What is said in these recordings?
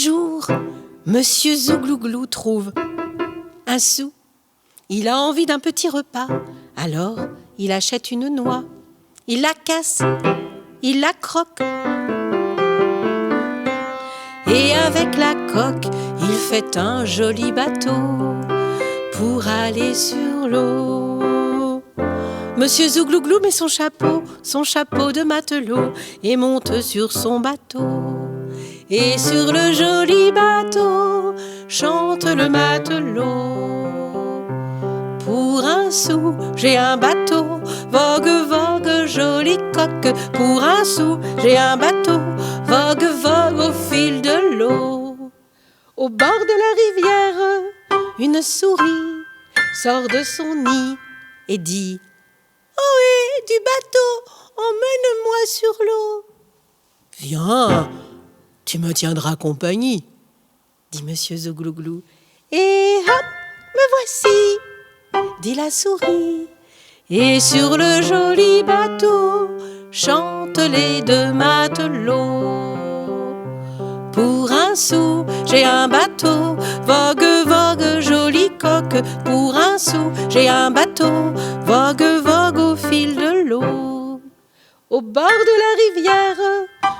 jour, Monsieur Zouglouglou trouve un sou. Il a envie d'un petit repas, alors il achète une noix. Il la casse, il la croque. Et avec la coque, il fait un joli bateau pour aller sur l'eau. Monsieur Zouglouglou met son chapeau de matelot, et monte sur son bateau. Et sur le joli bateau, chante le matelot. Pour un sou, j'ai un bateau, vogue, vogue, jolie coque. Pour un sou, j'ai un bateau, vogue, vogue au fil de l'eau. Au bord de la rivière, une souris sort de son nid et dit: ohé, du bateau, emmène-moi sur l'eau. Viens, tu me tiendras compagnie, dit Monsieur Zouglouglou. Et hop, me voici, dit la souris. Et sur le joli bateau chantent les deux matelots. Pour un sou, j'ai un bateau, vogue, vogue, jolie coque. Pour un sou, j'ai un bateau, vogue, vogue au fil de l'eau. Au bord de la rivière,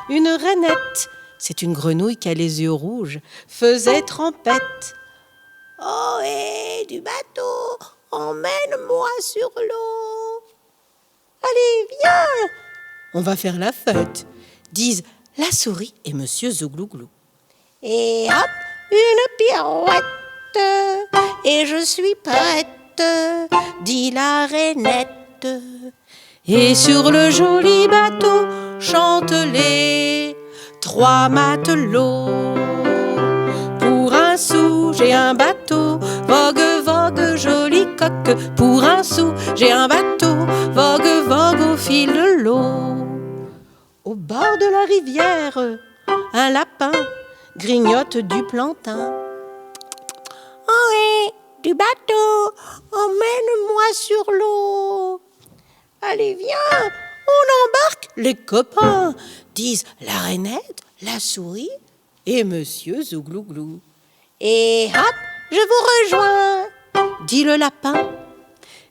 une rainette, c'est une grenouille qui a les yeux rouges, faisait trempette. Ohé, du bateau, emmène-moi sur l'eau. Allez, viens, on va faire la fête, disent la souris et Monsieur Zouglouglou. Et hop, une pirouette, et je suis prête, dit la rainette. Et sur le joli bateau chantent les trois matelots. Pour un sou, j'ai un bateau, vogue, vogue, jolie coque. Pour un sou, j'ai un bateau, vogue, vogue au fil de l'eau. Au bord de la rivière, un lapin grignote du plantain. Ohé, du bateau, emmène-moi sur l'eau. Allez, viens, on embarque, les copains, disent la rainette, la souris et Monsieur Zouglouglou. Et hop, je vous rejoins, dit le lapin.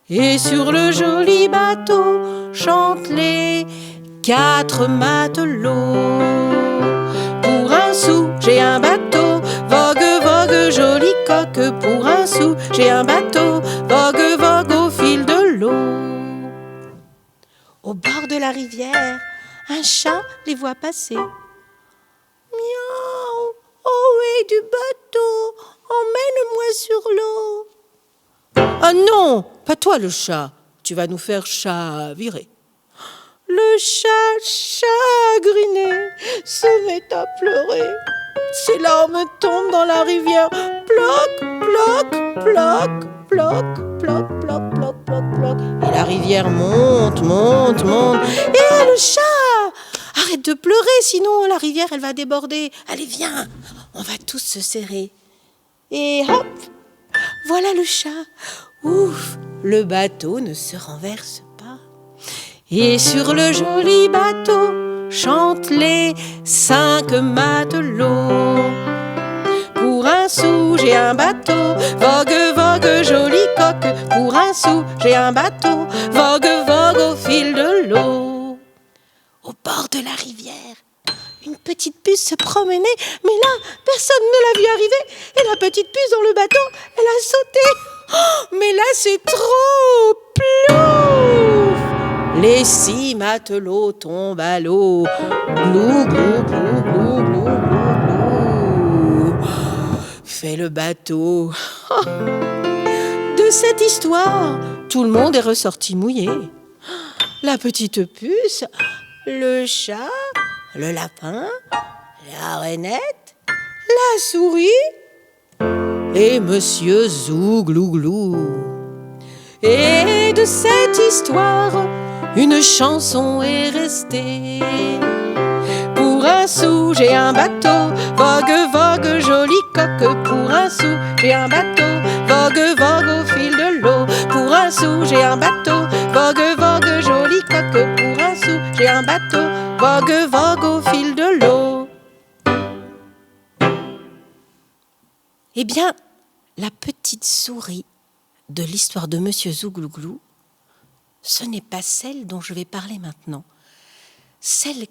Et sur le joli bateau chantent les quatre matelots. Pour un sou, j'ai un bateau, vogue, vogue, jolie coque. Pour un sou, j'ai un bateau, vogue, vogue au fil de l'eau. Au bord de la rivière, un chat les voit passer. Miaou, ohé, du bateau, emmène-moi sur l'eau. Ah non, pas toi le chat, tu vas nous faire chavirer. Le chat chagriné se met à pleurer. Ses larmes tombent dans la rivière. Ploc, ploc, ploc, ploc, ploc, ploc, ploc, ploc, ploc. Et la rivière monte, monte, monte. Et le chat, arrête de pleurer, sinon la rivière elle va déborder. Allez, viens, on va tous se serrer. Et hop, voilà le chat. Ouf, le bateau ne se renverse pas. Et sur le joli bateau chantent les 5 matelots. Pour un sou, j'ai un bateau, vogue, vogue, jolie coque. Pour un sou, j'ai un bateau, vogue, vogue au fil de l'eau. Au bord de la rivière, une petite puce se promenait, mais là, personne ne l'a vue arriver. Et la petite puce dans le bateau, elle a sauté. Oh, mais là, c'est trop plouf! Les 6 matelots tombent à l'eau. Glou, glou, glou, glou, glou, glou, glou. Fait le bateau. Oh. De cette histoire, tout le monde est ressorti mouillé. La petite puce, le chat, le lapin, la rainette, la souris et Monsieur Zouglouglou. Et de cette histoire, une chanson est restée. Pour un sou, j'ai un bateau, vogue, vogue, jolie coque. Pour un sou, j'ai un bateau, vogue, vogue au fil de l'eau. Pour un sou, j'ai un bateau, vogue, vogue, jolie coque. Pour un sou, j'ai un bateau, vogue, vogue au fil de l'eau. Eh bien, la petite souris de l'histoire de Monsieur Zouglouglou, ce n'est pas celle dont je vais parler maintenant. Celle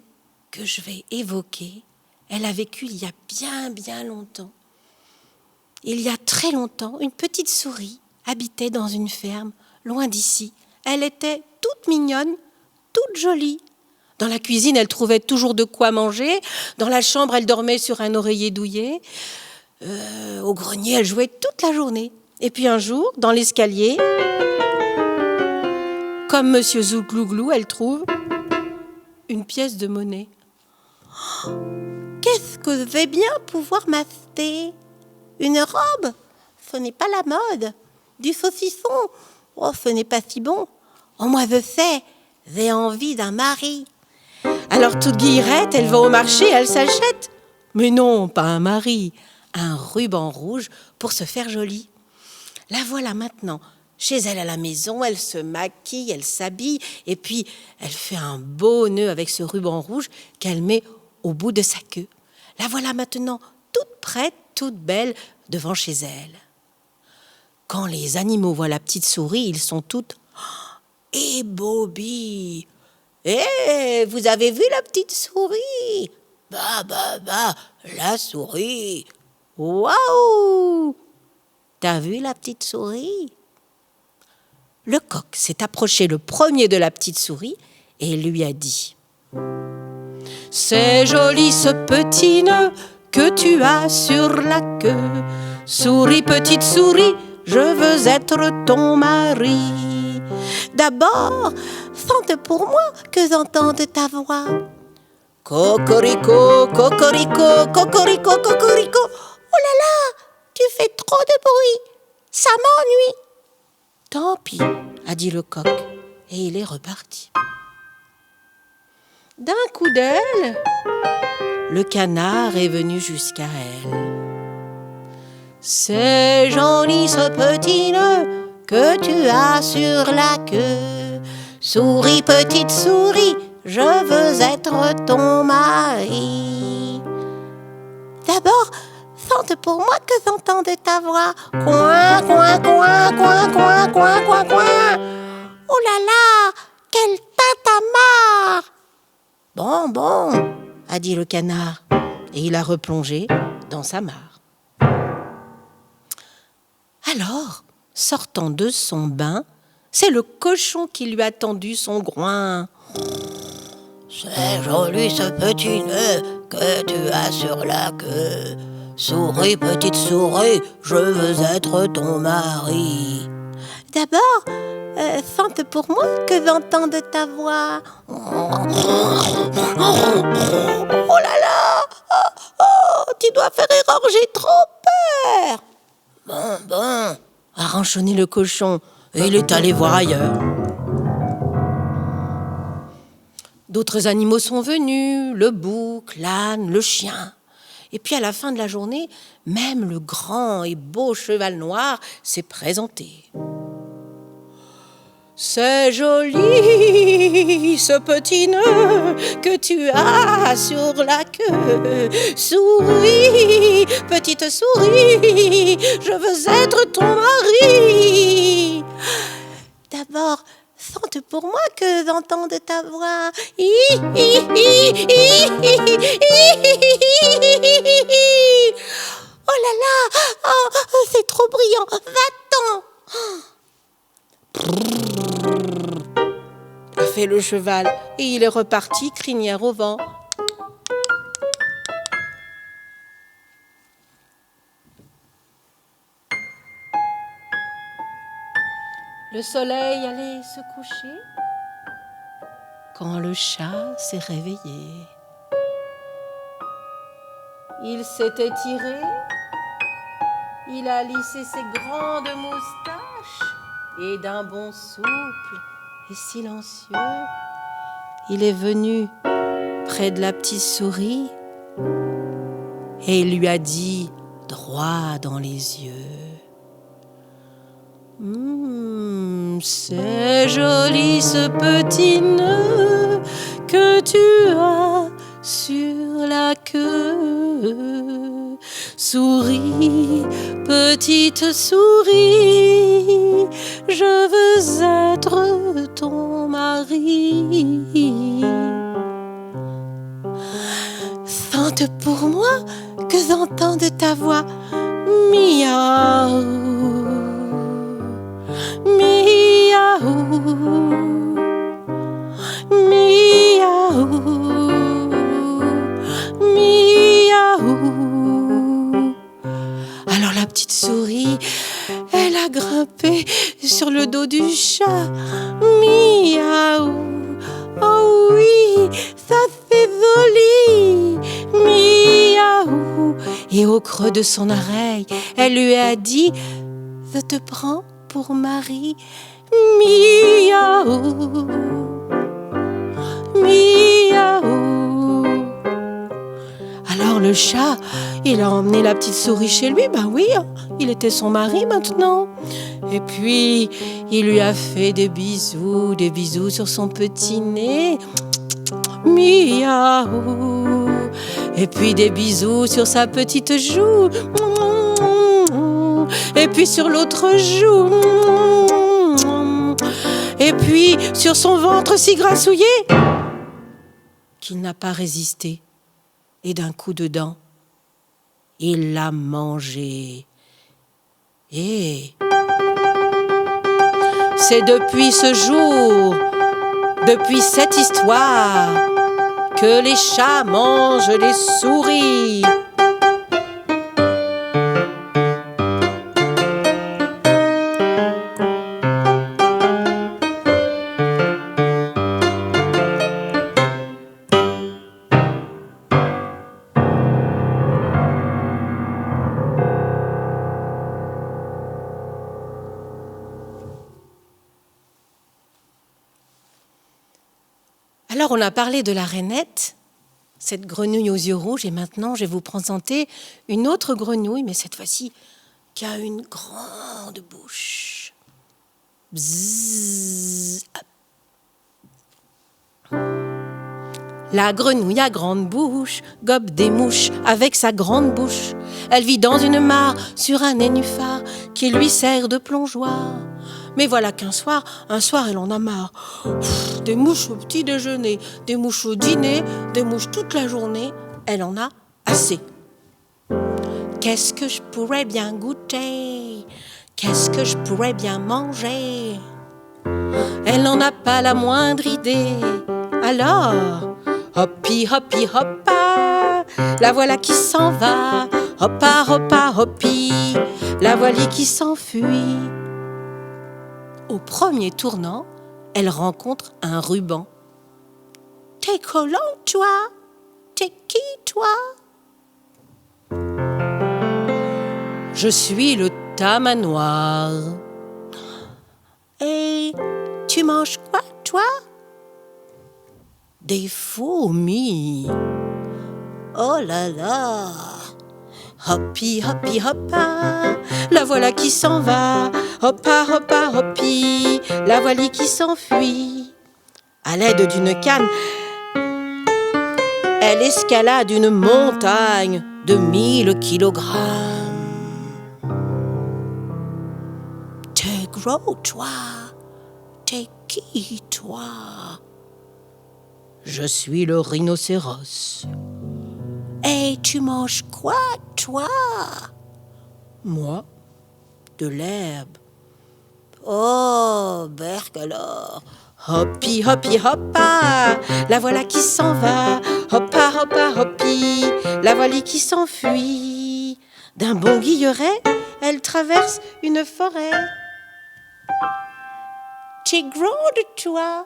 que je vais évoquer, elle a vécu il y a bien longtemps. Il y a très longtemps, une petite souris habitait dans une ferme, loin d'ici. Elle était toute mignonne, toute jolie. Dans la cuisine, elle trouvait toujours de quoi manger. Dans la chambre, elle dormait sur un oreiller douillet. Au grenier, elle jouait toute la journée. Et puis un jour, dans l'escalier, comme Monsieur Zouglouglou, elle trouve une pièce de monnaie. Oh, qu'est-ce que je vais bien pouvoir m'acheter? Une robe? Ce n'est pas la mode. Du saucisson? Oh, ce n'est pas si bon. Oh, moi je sais, j'ai envie d'un mari. Alors toute guillerette, elle va au marché, elle s'achète. Mais non, pas un mari, un ruban rouge pour se faire jolie. La voilà maintenant, chez elle à la maison, elle se maquille, elle s'habille, et puis elle fait un beau nœud avec ce ruban rouge qu'elle met au bout de sa queue. La voilà maintenant toute prête, toute belle, devant chez elle. Quand les animaux voient la petite souris, ils sont toutes « Eh, Bobby! Eh, vous avez vu la petite souris? Bah, la souris! Waouh! T'as vu la petite souris ?» Le coq s'est approché le premier de la petite souris et lui a dit « C'est joli ce petit nœud que tu as sur la queue. Souris, petite souris, je veux être ton mari. D'abord, chante pour moi que j'entende ta voix. Cocorico, cocorico, cocorico, cocorico. Oh là là, tu fais trop de bruit, ça m'ennuie. Tant pis, a dit le coq, et il est reparti. D'un coup d'aile, le canard est venu jusqu'à elle. C'est joli ce petit nœud que tu as sur la queue. Souris, petite souris, je veux être ton mari. D'abord, chante pour moi que j'entende ta voix. Coin, coin, coin, coin, coin, coin, coin, coin. Oh là là, quel tintamarre! Bon, a dit le canard, et il a replongé dans sa mare. Alors, sortant de son bain, c'est le cochon qui lui a tendu son groin. C'est joli ce petit nœud que tu as sur la queue. Souris, petite souris, je veux être ton mari. D'abord, chante pour moi que j'entende ta voix. Oh là là, tu dois faire erreur, j'ai trop peur. Bon, a ronchonné le cochon, et il est allé voir ailleurs. D'autres animaux sont venus, le bouc, l'âne, le chien. Et puis à la fin de la journée, même le grand et beau cheval noir s'est présenté. C'est joli ce petit nœud que tu as sur la queue. Souris, petite souris, je veux être ton mari. D'abord, chante pour moi que j'entende ta voix. Oh là là, c'est trop brillant, va-t'en. A fait le cheval, et il est reparti, crinière au vent. Le soleil allait se coucher quand le chat s'est réveillé. Il s'est étiré, il a lissé ses grandes moustaches et d'un bond souple et silencieux, il est venu près de la petite souris et il lui a dit droit dans les yeux: c'est joli ce petit nœud que tu as sur la queue. Souris, petite souris, je veux être ton mari. Chante pour moi que j'entende ta voix. Miaou, miaou, miaou, miaou. Alors la petite souris, elle a grimpé sur le dos du chat. Miaou, oh oui, ça c'est joli. Miaou. Et au creux de son oreille, elle lui a dit: je te prends pour mari. Miaou, miaou. Alors le chat, il a emmené la petite souris chez lui. Ben oui, il était son mari maintenant. Et puis, il lui a fait des bisous sur son petit nez. Miaou. Et puis des bisous sur sa petite joue. Et puis sur l'autre joue. Et puis sur son ventre si grassouillé qu'il n'a pas résisté. Et d'un coup de dent, il l'a mangé. Et c'est depuis ce jour, depuis cette histoire, que les chats mangent les souris. Alors, on a parlé de la rainette, cette grenouille aux yeux rouges, et maintenant, je vais vous présenter une autre grenouille, mais cette fois-ci, qui a une grande bouche. Bzzz. La grenouille à grande bouche gobe des mouches avec sa grande bouche. Elle vit dans une mare sur un nénuphar qui lui sert de plongeoir. Mais voilà qu'un soir, elle en a marre. Des mouches au petit déjeuner, des mouches au dîner, des mouches toute la journée, elle en a assez. Qu'est-ce que je pourrais bien goûter? Qu'est-ce que je pourrais bien manger? Elle n'en a pas la moindre idée. Alors, hoppi, hoppi, hoppa, la voilà qui s'en va. Hoppa, hoppa, hoppi, la voilà qui s'enfuit. Au premier tournant, elle rencontre un ruban. T'es collant, toi? T'es qui, toi? Je suis le tamanoir. Et tu manges quoi, toi? Des fourmis. Oh là là! Hoppi, hoppi, hoppa, la voilà qui s'en va. Hoppa, hoppa, hoppi, la voilà qui s'enfuit. À l'aide d'une canne, elle escalade une montagne de 1000 kilogrammes. T'es gros, toi? T'es qui, toi? Je suis le rhinocéros. Et tu manges quoi, toi? Moi, de l'herbe. Oh, berk alors. Hoppi, hoppi, hoppa, la voilà qui s'en va. Hoppa, hoppa, hoppi, la voilà qui s'enfuit. D'un bond guilleret, elle traverse une forêt. T'es gros de toi?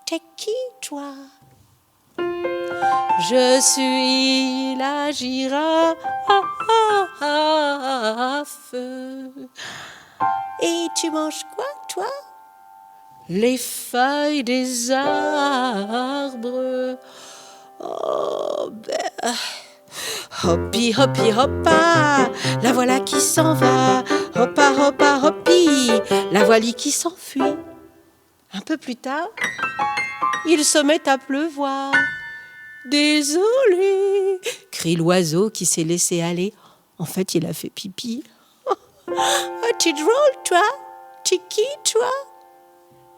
T'es qui, toi? Je suis la girafe. Et tu manges quoi, toi? Les feuilles des arbres. Oh, ben. Hoppi, hoppi, hoppa, la voilà qui s'en va. Hoppa, hoppa, hoppi, la voilà qui s'enfuit. Un peu plus tard, il se met à pleuvoir. Désolé, crie l'oiseau qui s'est laissé aller. En fait, il a fait pipi. Oh, tu es drôle, toi? Tu es qui, toi?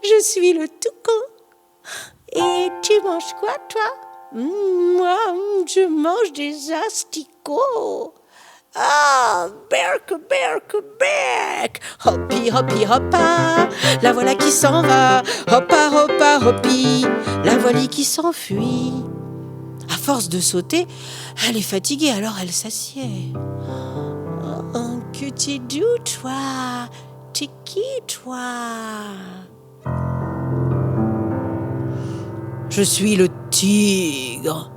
Je suis le toucan. Et tu manges quoi, toi? Moi, je mange des asticots. Ah, berk, berk, berk. Hoppi, hoppi, hoppa. La voilà qui s'en va. Hoppa, hoppa, hoppi. La voilà qui s'enfuit. À force de sauter, elle est fatiguée, alors elle s'assied. Oh, que tu es doux, toi. T'es qui, toi? Je suis le tigre.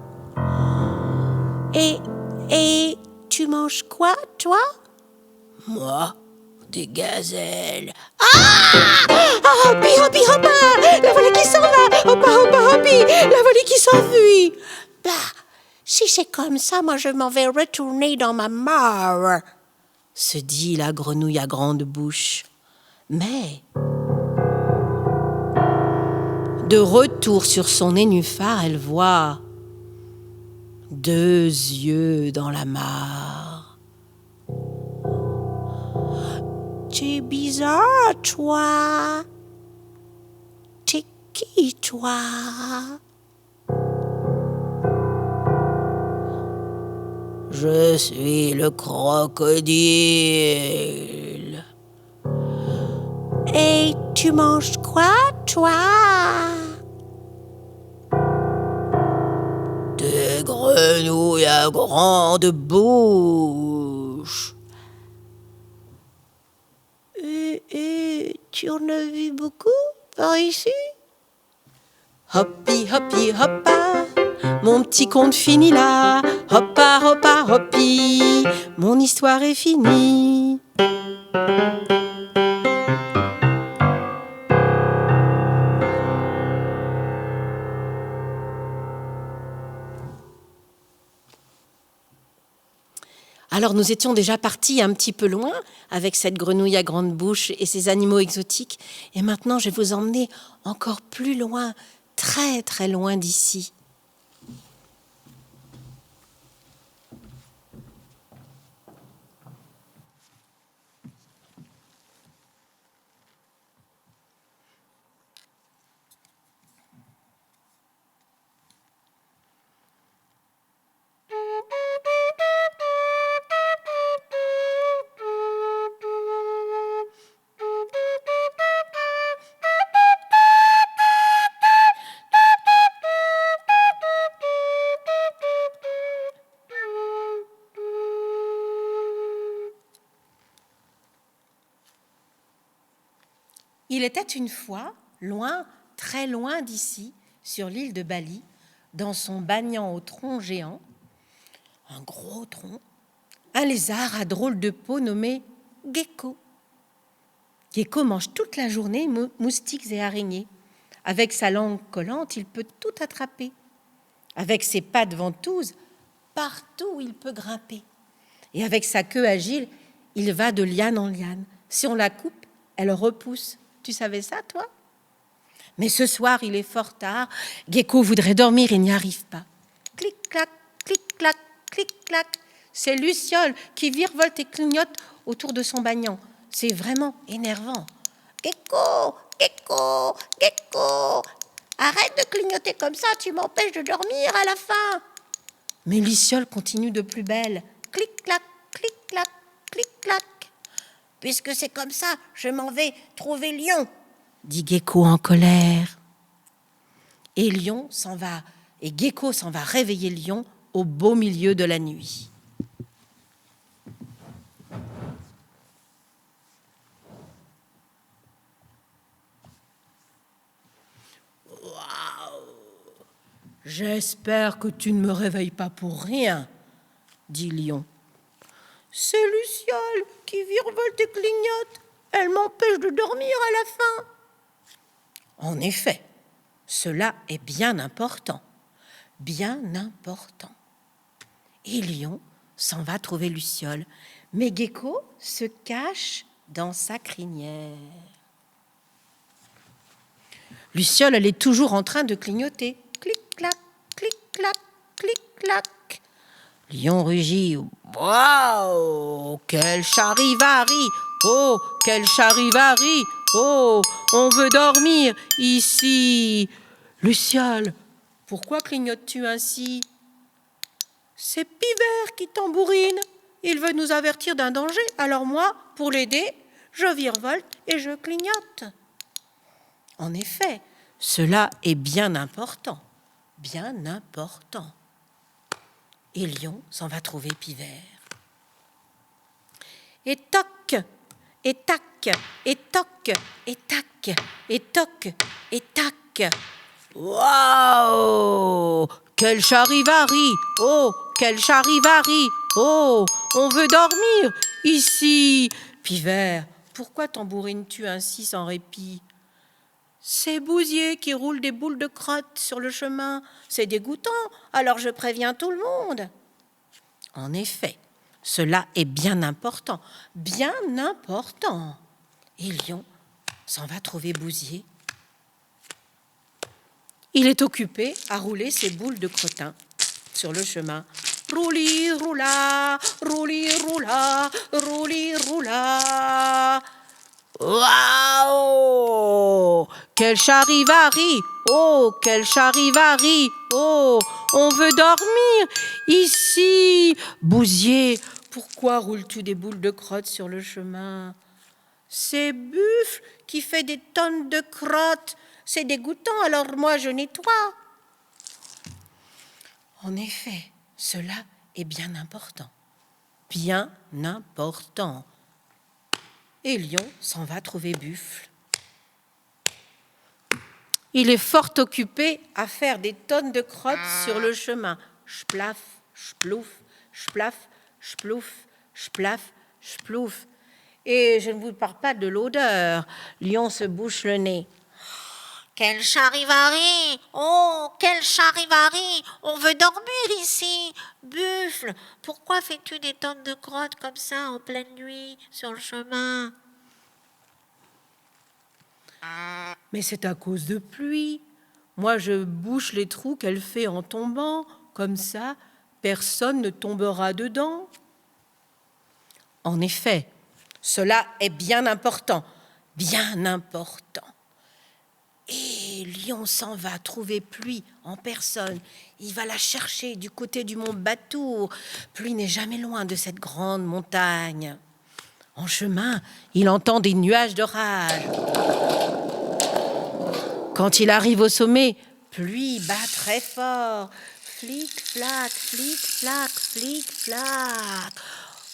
Et tu manges quoi, toi? Moi, des gazelles. Ah! Hoppi, hoppi, hoppa! La voilà qui s'en va! Hoppa, hoppa, hoppi! La voilà qui s'enfuit! Bah, si c'est comme ça, moi je m'en vais retourner dans ma mare, se dit la grenouille à grande bouche. Mais, de retour sur son nénuphar, elle voit 2 yeux dans la mare. T'es bizarre, toi. T'es qui, toi? Je suis le crocodile. Et tu manges quoi, toi? Des grenouilles à grande bouche. Et tu en as vu beaucoup par ici? Hoppi, hoppi, hoppa, mon petit conte finit là. Hoppa, hoppa, hoppi, mon histoire est finie. Alors nous étions déjà partis un petit peu loin avec cette grenouille à grande bouche et ces animaux exotiques. Et maintenant, je vais vous emmener encore plus loin, très très loin d'ici. Il était une fois, loin, très loin d'ici, sur l'île de Bali, dans son banyan au tronc géant, un gros tronc, un lézard à drôle de peau nommé gecko. Gecko mange toute la journée moustiques et araignées. Avec sa langue collante, il peut tout attraper. Avec ses pattes ventouses, partout il peut grimper. Et avec sa queue agile, il va de liane en liane. Si on la coupe, elle repousse. Tu savais ça, toi? Mais ce soir, il est fort tard. Gecko voudrait dormir et n'y arrive pas. Clic-clac, clic-clac, clic-clac. C'est Luciole qui virevolte et clignote autour de son banyan. C'est vraiment énervant. Gecko, Gecko, Gecko, arrête de clignoter comme ça, tu m'empêches de dormir à la fin. Mais Luciole continue de plus belle. Clic-clac, clic-clac, clic-clac. Puisque c'est comme ça, je m'en vais trouver Lion, dit Gecko en colère. Et Lion s'en va, et Gecko s'en va réveiller Lion au beau milieu de la nuit. Waouh! J'espère que tu ne me réveilles pas pour rien, dit Lion. C'est Luciole qui virevolte et clignote. Elle m'empêche de dormir à la fin. En effet, cela est bien important. Bien important. Et Lion s'en va trouver Luciole. Mais Gecko se cache dans sa crinière. Luciole, elle est toujours en train de clignoter. Clic-clac, clic-clac, clic-clac. Lion rugit. Waouh! Quel charivari! Oh, quel charivari! Oh, on veut dormir ici. Luciole, pourquoi clignotes-tu ainsi? C'est Pivert qui tambourine. Il veut nous avertir d'un danger. Alors moi, pour l'aider, je virevolte et je clignote. En effet, cela est bien important. Bien important. Et Lion s'en va trouver Pivert. Et toc, et tac, et toc, et tac, et toc, et tac. Waouh! Quel charivari! Oh, quel charivari! Oh, on veut dormir ici. Pivert, pourquoi tambourines-tu ainsi sans répit? C'est Bousier qui roule des boules de crotte sur le chemin. C'est dégoûtant, alors je préviens tout le monde. En effet, cela est bien important, bien important. Et Lion s'en va trouver Bousier. Il est occupé à rouler ses boules de crottin sur le chemin. Rouli, roula, rouli, roula, rouli, roula. Waouh! Quel charivari! Oh, quel charivari! Oh, on veut dormir ici. Bousier, pourquoi roules-tu des boules de crotte sur le chemin? C'est Buffle qui fait des tonnes de crottes. C'est dégoûtant, alors moi je nettoie. En effet, cela est bien important. Bien important. Et Lion s'en va trouver Buffle. Il est fort occupé à faire des tonnes de crottes sur le chemin. Splaf, splouf, splaf, splouf, splaf, splouf. Et je ne vous parle pas de l'odeur. Lion se bouche le nez. Quel charivari! Oh, quel charivari! On veut dormir ici! Buffle, pourquoi fais-tu des tonnes de crottes comme ça en pleine nuit sur le chemin? Mais c'est à cause de pluie. Moi, je bouche les trous qu'elle fait en tombant. Comme ça, personne ne tombera dedans. En effet, cela est bien important. Bien important. Et Lion s'en va trouver Pluie en personne. Il va la chercher du côté du mont Batour. Pluie n'est jamais loin de cette grande montagne. En chemin, il entend des nuages d'orage. Quand il arrive au sommet, Pluie bat très fort. Flic-flac, flic-flac, flic-flac.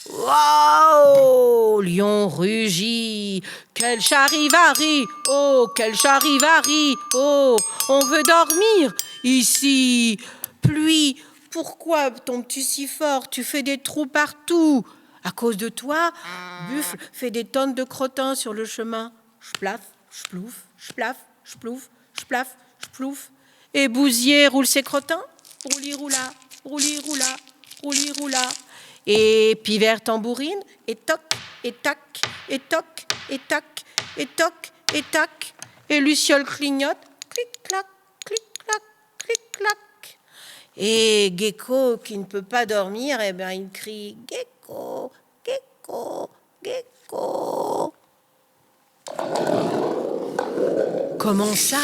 Waouh! Lion rugit. Quel charivari! Oh, quel charivari! Oh, on veut dormir ici. Pluie, pourquoi tombes-tu si fort? Tu fais des trous partout. À cause de toi, Buffle fait des tonnes de crottins sur le chemin. Splaf, splouf, splaf, splouf, splaf, splouf. Et Bousier roule ses crottins. Rouli-roula, rouli-roula, rouli-roula. Et Pivert tambourine, et toc, et tac, et toc, et tac, et toc, et tac. Et Luciole clignote, clic-clac, clic-clac, clic-clac. Et Gecko, qui ne peut pas dormir, eh bien, il crie « Gecko, Gecko, Gecko ». Comment ça?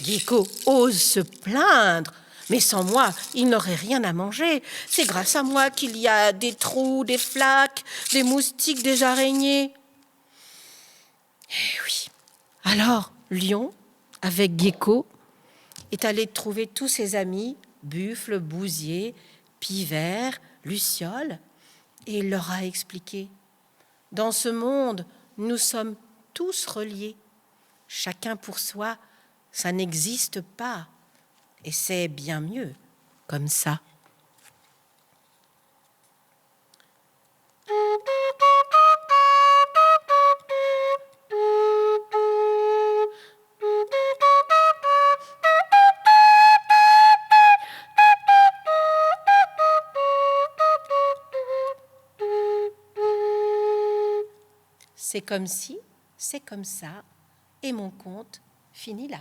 Gecko ose se plaindre. Mais sans moi, il n'aurait rien à manger. C'est grâce à moi qu'il y a des trous, des flaques, des moustiques, des araignées. Eh oui. Alors, Lion, avec Gecko, est allé trouver tous ses amis, Buffle, Bousier, Pivert, Luciole, et il leur a expliqué. Dans ce monde, nous sommes tous reliés. Chacun pour soi, ça n'existe pas. Et c'est bien mieux comme ça. C'est comme si, c'est comme ça, et mon conte finit là.